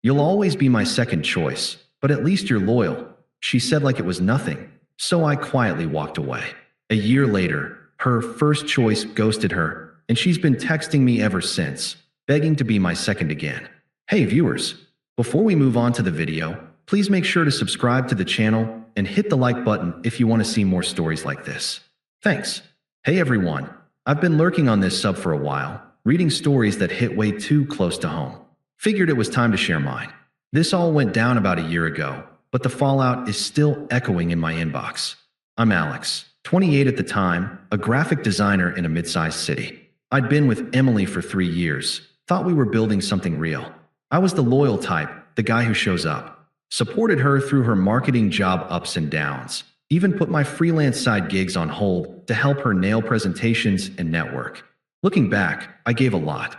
You'll always be my second choice, but at least you're loyal, she said like it was nothing, so I quietly walked away. A year later, her first choice ghosted her, and she's been texting me ever since, begging to be my second again. Hey viewers, before we move on to the video, please make sure to subscribe to the channel and hit the like button if you want to see more stories like this. Thanks. Hey everyone, I've been lurking on this sub for a while, reading stories that hit way too close to home. Figured it was time to share mine. This all went down about a year ago, but the fallout is still echoing in my inbox. I'm Alex, 28 at the time, a graphic designer in a mid-sized city. I'd been with Emily for 3 years, thought we were building something real. I was the loyal type, the guy who shows up. Supported her through her marketing job ups and downs, even put my freelance side gigs on hold to help her nail presentations and network. Looking back, I gave a lot.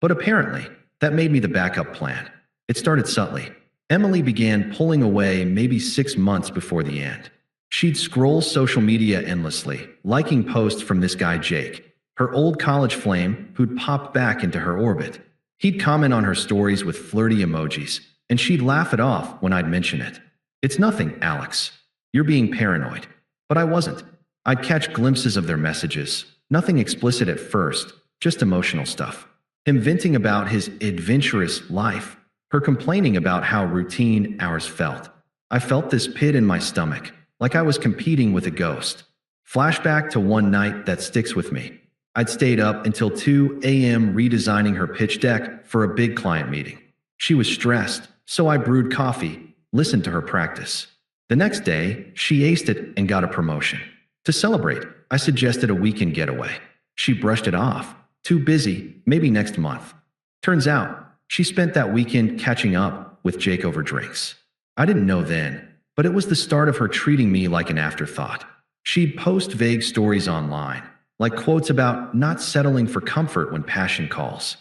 But apparently, that made me the backup plan. It started subtly. Emily began pulling away maybe 6 months before the end. She'd scroll social media endlessly, liking posts from this guy Jake, her old college flame who'd popped back into her orbit. He'd comment on her stories with flirty emojis, and she'd laugh it off when I'd mention it. It's nothing, Alex. You're being paranoid. But I wasn't. I'd catch glimpses of their messages, nothing explicit at first, just emotional stuff. Him venting about his adventurous life, her complaining about how routine ours felt. I felt this pit in my stomach, like I was competing with a ghost. Flashback to one night that sticks with me. I'd stayed up until 2 a.m. redesigning her pitch deck for a big client meeting. She was stressed, so I brewed coffee, listened to her practice. The next day, she aced it and got a promotion. To celebrate, I suggested a weekend getaway. She brushed it off. Too busy, maybe next month. Turns out, she spent that weekend catching up with Jake over drinks. I didn't know then, but it was the start of her treating me like an afterthought. She'd post vague stories online, like quotes about not settling for comfort when passion calls.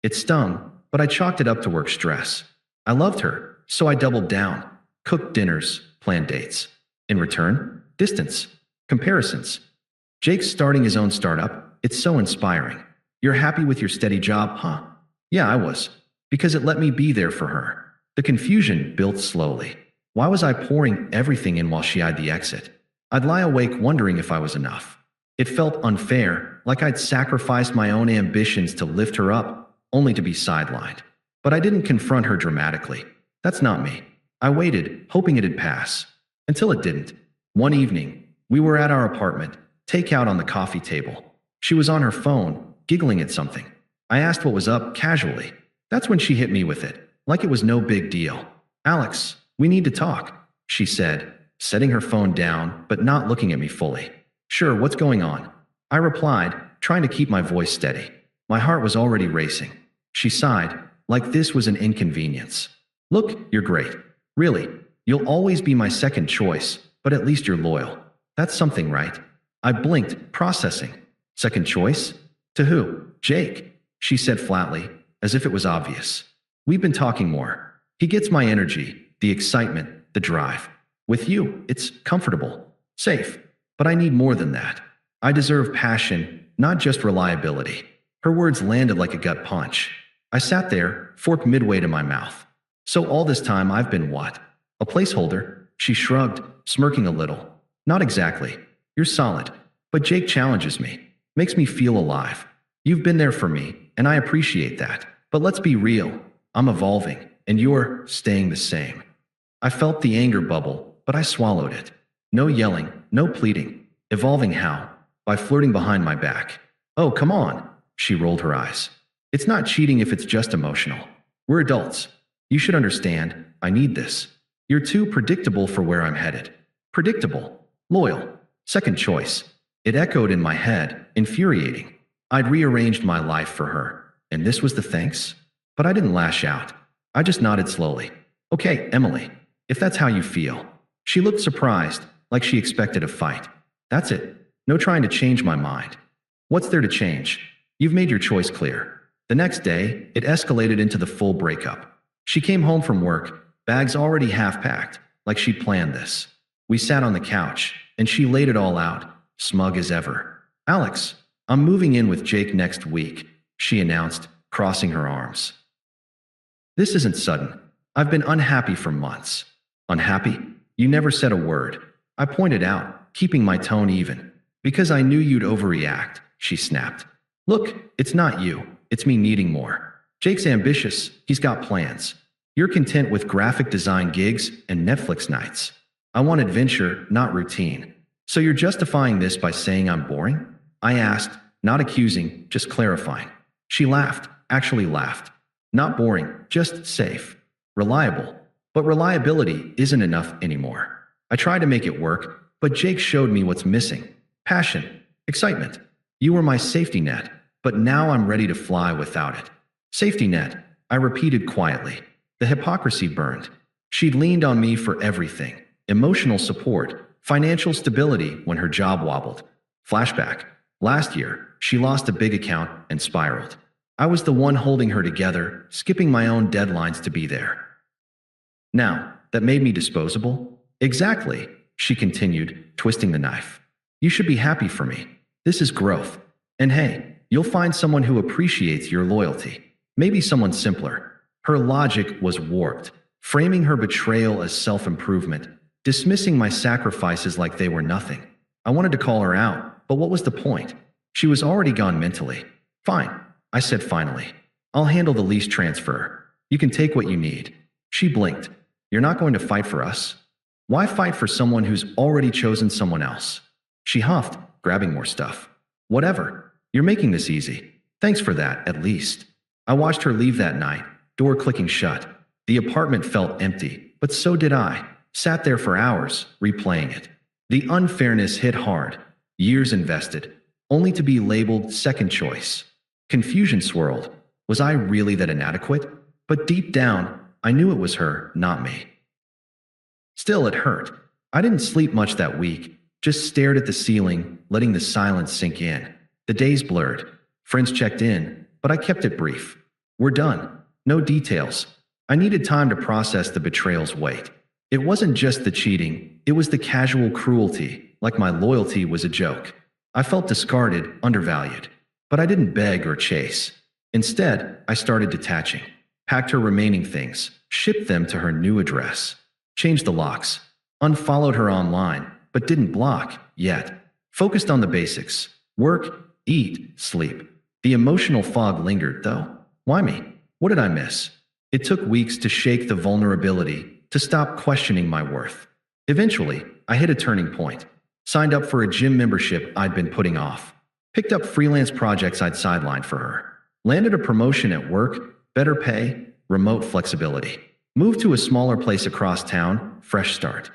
It stung, but I chalked it up to work stress. I loved her, so I doubled down. Cooked dinners, planned dates. In return, distance, comparisons. Jake's starting his own startup. It's so inspiring. You're happy with your steady job, huh? Yeah, I was. Because it let me be there for her. The confusion built slowly. Why was I pouring everything in while she eyed the exit? I'd lie awake wondering if I was enough. It felt unfair, like I'd sacrificed my own ambitions to lift her up, only to be sidelined. But I didn't confront her dramatically. That's not me. I waited, hoping it'd pass. Until it didn't. One evening, we were at our apartment, takeout on the coffee table. She was on her phone, giggling at something. I asked what was up casually. That's when she hit me with it, like it was no big deal. Alex, we need to talk, she said, setting her phone down but not looking at me fully. Sure, what's going on? I replied, trying to keep my voice steady. My heart was already racing. She sighed, like this was an inconvenience. Look, you're great. Really, you'll always be my second choice, but at least you're loyal. That's something, right? I blinked, processing. Second choice? To who? Jake, she said flatly, as if it was obvious. We've been talking more. He gets my energy, the excitement, the drive. With you, it's comfortable, safe. But I need more than that. I deserve passion, not just reliability. Her words landed like a gut punch. I sat there, fork midway to my mouth. So all this time I've been what? A placeholder? She shrugged, smirking a little. Not exactly. You're solid. But Jake challenges me. Makes me feel alive. You've been there for me, and I appreciate that. But let's be real. I'm evolving, and you're staying the same. I felt the anger bubble, but I swallowed it. No yelling, no pleading. Evolving how? By flirting behind my back. Oh, come on. She rolled her eyes. It's not cheating if it's just emotional. We're adults. You should understand, I need this. You're too predictable for where I'm headed. Predictable. Loyal. Second choice. It echoed in my head, infuriating. I'd rearranged my life for her, and this was the thanks? But I didn't lash out. I just nodded slowly. Okay, Emily, if that's how you feel. She looked surprised, like she expected a fight. That's it. No trying to change my mind. What's there to change? You've made your choice clear. The next day, it escalated into the full breakup. She came home from work, bags already half packed, like she'd planned this. We sat on the couch, and she laid it all out, smug as ever. Alex, I'm moving in with Jake next week, she announced, crossing her arms. This isn't sudden. I've been unhappy for months. Unhappy? You never said a word. I pointed out, keeping my tone even. Because I knew you'd overreact, she snapped. Look, it's not you. It's me needing more. Jake's ambitious. He's got plans. You're content with graphic design gigs and Netflix nights. I want adventure, not routine. So you're justifying this by saying I'm boring? I asked, not accusing, just clarifying. She laughed, actually laughed. Not boring, just safe. Reliable. But reliability isn't enough anymore. I tried to make it work, but Jake showed me what's missing. Passion. Excitement. You were my safety net, but now I'm ready to fly without it. Safety net, I repeated quietly. The hypocrisy burned. She'd leaned on me for everything. Emotional support, financial stability when her job wobbled. Flashback. Last year, she lost a big account and spiraled. I was the one holding her together, skipping my own deadlines to be there. Now, that made me disposable? Exactly, she continued, twisting the knife. You should be happy for me. This is growth. And hey, you'll find someone who appreciates your loyalty. Maybe someone simpler. Her logic was warped, framing her betrayal as self-improvement, dismissing my sacrifices like they were nothing. I wanted to call her out, but what was the point? She was already gone mentally. Fine, I said finally. I'll handle the lease transfer. You can take what you need. She blinked. You're not going to fight for us? Why fight for someone who's already chosen someone else? She huffed, grabbing more stuff. Whatever. You're making this easy. Thanks for that, at least. I watched her leave that night, door clicking shut. The apartment felt empty, but so did I. Sat there for hours, replaying it. The unfairness hit hard. Years invested, only to be labeled second choice. Confusion swirled. Was I really that inadequate? But deep down, I knew it was her, not me. Still, it hurt. I didn't sleep much that week, just stared at the ceiling, letting the silence sink in. The days blurred. Friends checked in, but I kept it brief. We're done. No details. I needed time to process the betrayal's weight. It wasn't just the cheating, it was the casual cruelty, like my loyalty was a joke. I felt discarded, undervalued. But I didn't beg or chase. Instead, I started detaching. Packed her remaining things, shipped them to her new address. Changed the locks. Unfollowed her online, but didn't block, yet. Focused on the basics. Work, eat, sleep. The emotional fog lingered, though. Why me? What did I miss? It took weeks to shake the vulnerability, to stop questioning my worth. Eventually, I hit a turning point. Signed up for a gym membership I'd been putting off. Picked up freelance projects I'd sidelined for her. Landed a promotion at work, better pay, remote flexibility. Moved to a smaller place across town, fresh start.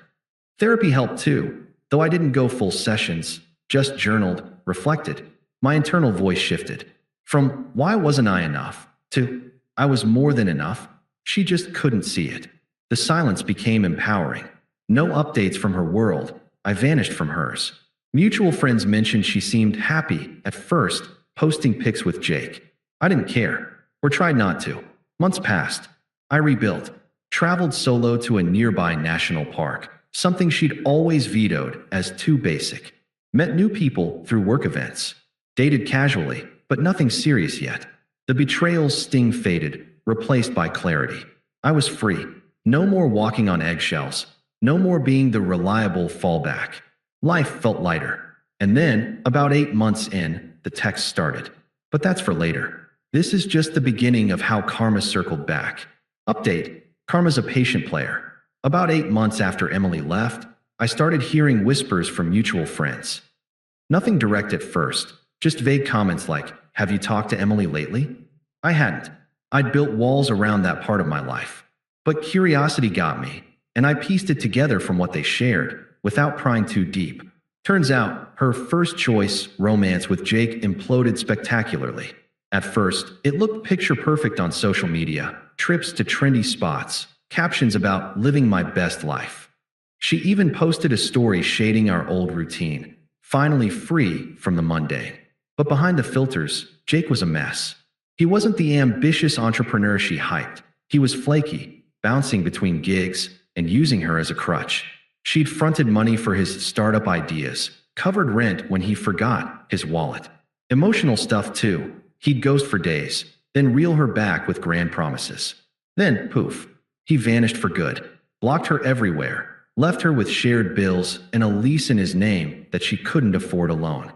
Therapy helped too, though I didn't go full sessions, just journaled, reflected. My internal voice shifted. From why wasn't I enough to I was more than enough. She just couldn't see it. The silence became empowering. No updates from her world. I vanished from hers. Mutual friends mentioned she seemed happy at first, posting pics with Jake. I didn't care, or tried not to. Months passed. I rebuilt. Traveled solo to a nearby national park, something she'd always vetoed as too basic. Met new people through work events. Dated casually, but nothing serious yet. The betrayal's sting faded, replaced by clarity. I was free. No more walking on eggshells. No more being the reliable fallback. Life felt lighter. And then, about 8 months in, the text started. But that's for later. This is just the beginning of how Karma circled back. Update. Karma's a patient player. About 8 months after Emily left, I started hearing whispers from mutual friends. Nothing direct at first, just vague comments like, "Have you talked to Emily lately?" I hadn't. I'd built walls around that part of my life. But curiosity got me, and I pieced it together from what they shared, without prying too deep. Turns out, her first choice, romance with Jake, imploded spectacularly. At first, it looked picture perfect on social media, trips to trendy spots, captions about living my best life. She even posted a story shading our old routine, finally free from the mundane. But behind the filters, Jake was a mess. He wasn't the ambitious entrepreneur she hyped. He was flaky, bouncing between gigs and using her as a crutch. She'd fronted money for his startup ideas, covered rent when he forgot his wallet. Emotional stuff too. He'd ghost for days, then reel her back with grand promises. Then, poof, he vanished for good, blocked her everywhere, left her with shared bills and a lease in his name that she couldn't afford alone.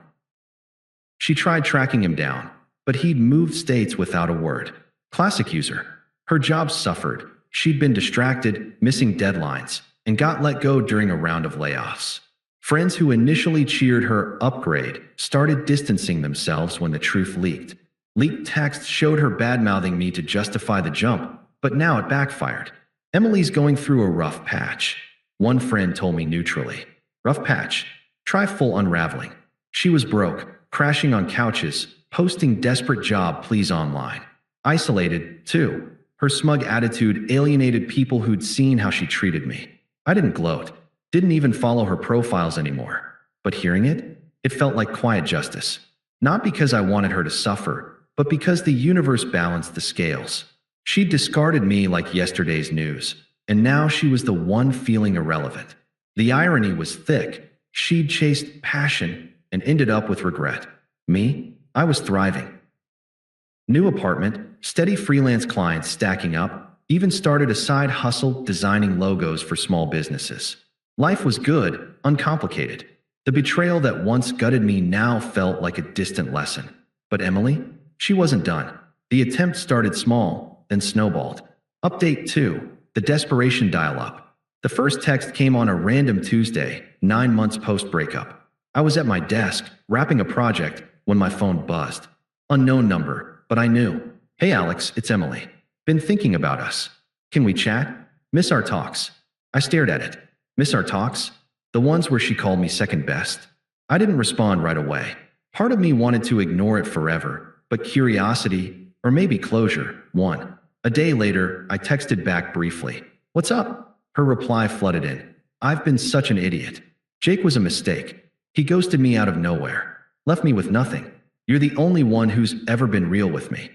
She tried tracking him down, but he'd moved states without a word. Classic user. Her job suffered. She'd been distracted, missing deadlines, and got let go during a round of layoffs. Friends who initially cheered her upgrade started distancing themselves when the truth leaked. Leaked texts showed her bad-mouthing me to justify the jump, but now it backfired. Emily's going through a rough patch. One friend told me neutrally. Rough patch. Try full unraveling. She was broke, crashing on couches, posting desperate job pleas online. Isolated, too. Her smug attitude alienated people who'd seen how she treated me. I didn't gloat. Didn't even follow her profiles anymore. But hearing it, it felt like quiet justice. Not because I wanted her to suffer, but because the universe balanced the scales. She'd discarded me like yesterday's news, and now she was the one feeling irrelevant. The irony was thick. She'd chased passion and ended up with regret. Me? I was thriving. New apartment, steady freelance clients stacking up, even started a side hustle designing logos for small businesses. Life was good, uncomplicated. The betrayal that once gutted me now felt like a distant lesson. But Emily? She wasn't done. The attempt started small, then snowballed. Update 2. The desperation dial-up. The first text came on a random Tuesday, 9 months post-breakup. I was at my desk, wrapping a project, when my phone buzzed. Unknown number, but I knew. Hey Alex, it's Emily. Been thinking about us. Can we chat? Miss our talks. I stared at it. Miss our talks? The ones where she called me second best? I didn't respond right away. Part of me wanted to ignore it forever, but curiosity, or maybe closure, won. A day later, I texted back briefly. What's up? Her reply flooded in. I've been such an idiot. Jake was a mistake. He ghosted me out of nowhere. Left me with nothing. You're the only one who's ever been real with me.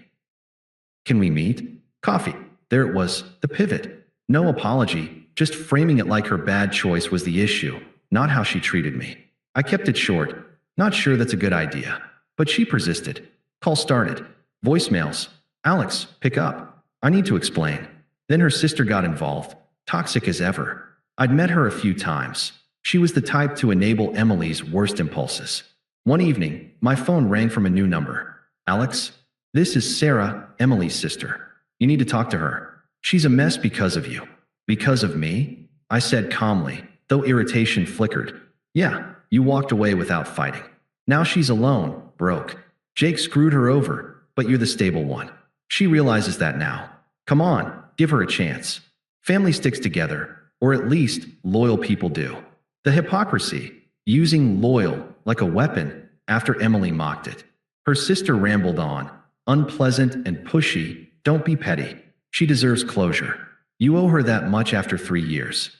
Can we meet? Coffee. There it was, the pivot. No apology, just framing it like her bad choice was the issue, not how she treated me. I kept it short. Not sure that's a good idea. But she persisted. Call started. Voicemails. Alex, pick up. I need to explain. Then her sister got involved. Toxic as ever. I'd met her a few times. She was the type to enable Emily's worst impulses. One evening, my phone rang from a new number. Alex, this is Sarah, Emily's sister. You need to talk to her. She's a mess because of you. Because of me? I said calmly, though irritation flickered. Yeah, you walked away without fighting. Now she's alone, broke. Jake screwed her over, but you're the stable one. She realizes that now. Come on, give her a chance. Family sticks together, or at least loyal people do. The hypocrisy, using loyal like a weapon after Emily mocked it. Her sister rambled on, unpleasant and pushy. Don't be petty. She deserves closure. You owe her that much after 3 years.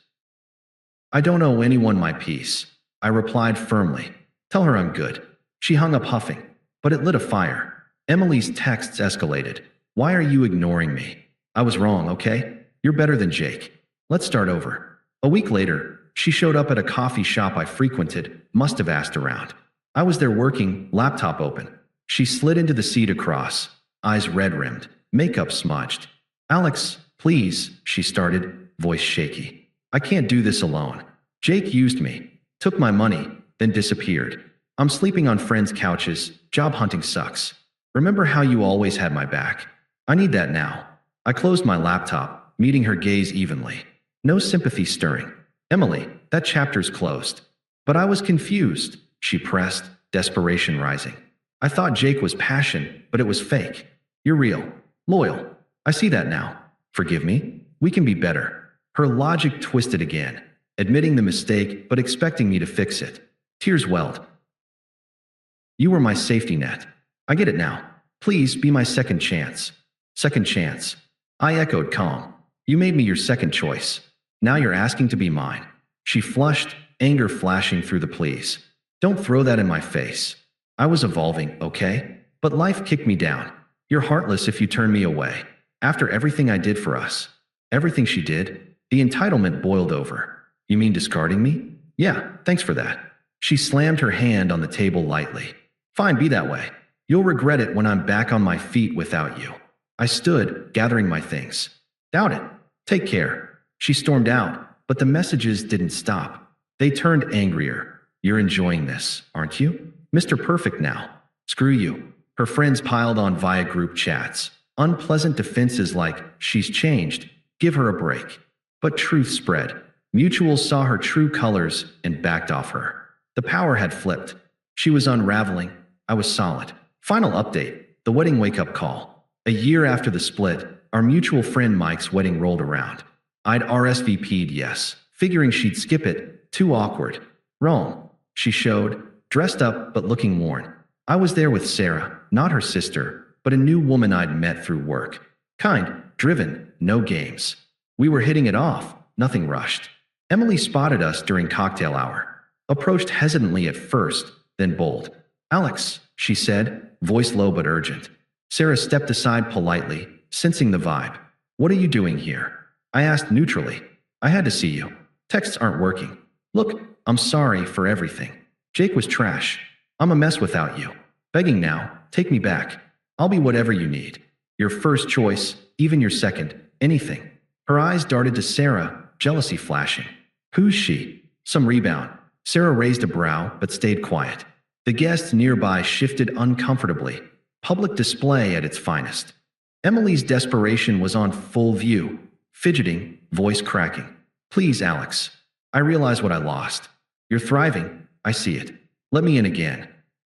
I don't owe anyone my peace. I replied firmly. Tell her I'm good. She hung up huffing, but it lit a fire. Emily's texts escalated. Why are you ignoring me? I was wrong, okay? You're better than Jake. Let's start over. A week later, she showed up at a coffee shop I frequented, must have asked around. I was there working, laptop open. She slid into the seat across, eyes red-rimmed, makeup smudged. Alex, please, she started, voice shaky. I can't do this alone. Jake used me, took my money, then disappeared. I'm sleeping on friends' couches, job hunting sucks. Remember how you always had my back? I need that now. I closed my laptop, meeting her gaze evenly. No sympathy stirring. Emily, that chapter's closed. But I was confused, she pressed, desperation rising. I thought Jake was passion, but it was fake. You're real. Loyal. I see that now. Forgive me? We can be better. Her logic twisted again, admitting the mistake but expecting me to fix it. Tears welled. You were my safety net. I get it now. Please be my second chance. Second chance. I echoed calm. You made me your second choice. Now you're asking to be mine. She flushed, anger flashing through the pleas. Don't throw that in my face. I was evolving, okay? But life kicked me down. You're heartless if you turn me away. After everything I did for us. Everything she did. The entitlement boiled over. You mean discarding me? Yeah, thanks for that. She slammed her hand on the table lightly. Fine, be that way. You'll regret it when I'm back on my feet without you. I stood, gathering my things. Doubt it. Take care. She stormed out, but the messages didn't stop. They turned angrier. You're enjoying this, aren't you? Mr. Perfect now. Screw you. Her friends piled on via group chats. Unpleasant defenses like, she's changed. Give her a break. But truth spread. Mutuals saw her true colors and backed off her. The power had flipped. She was unraveling. I was solid. Final update. The wedding wake-up call. A year after the split, our mutual friend Mike's wedding rolled around. I'd RSVP'd yes, figuring she'd skip it. Too awkward. Wrong. She showed, dressed up but looking worn. I was there with Sarah, not her sister, but a new woman I'd met through work. Kind, driven, no games. We were hitting it off, nothing rushed. Emily spotted us during cocktail hour. Approached hesitantly at first, then bold. Alex, she said, voice low but urgent. Sarah stepped aside politely, sensing the vibe. What are you doing here? I asked neutrally. I had to see you. Texts aren't working. Look, I'm sorry for everything. Jake was trash. I'm a mess without you. Begging now, take me back. I'll be whatever you need. Your first choice, even your second, anything. Her eyes darted to Sarah, jealousy flashing. Who's she? Some rebound. Sarah raised a brow but stayed quiet. The guests nearby shifted uncomfortably. Public display at its finest. Emily's desperation was on full view. Fidgeting, voice cracking. Please, Alex. I realize what I lost. You're thriving. I see it. Let me in again.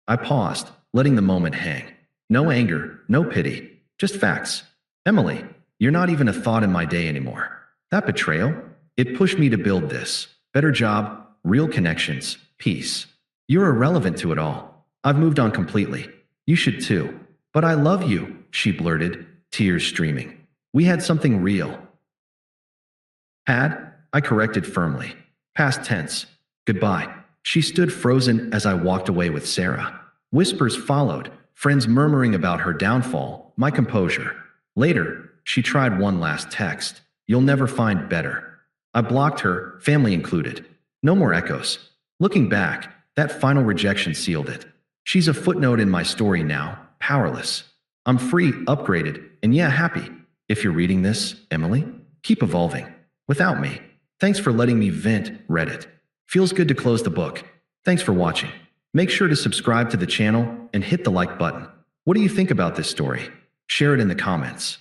I paused, letting the moment hang. No anger, no pity. Just facts. Emily, you're not even a thought in my day anymore. That betrayal? It pushed me to build this. Better job, real connections, peace. You're irrelevant to it all. I've moved on completely. You should too. But I love you, she blurted, tears streaming. We had something real. Had? I corrected firmly. Past tense. Goodbye. She stood frozen as I walked away with Sarah. Whispers followed, friends murmuring about her downfall, my composure. Later, she tried one last text. You'll never find better. I blocked her, family included. No more echoes. Looking back, that final rejection sealed it. She's a footnote in my story now, powerless. I'm free, upgraded, and yeah, happy. If you're reading this, Emily, keep evolving. Without me. Thanks for letting me vent, Reddit. Feels good to close the book. Thanks for watching. Make sure to subscribe to the channel and hit the like button. What do you think about this story? Share it in the comments.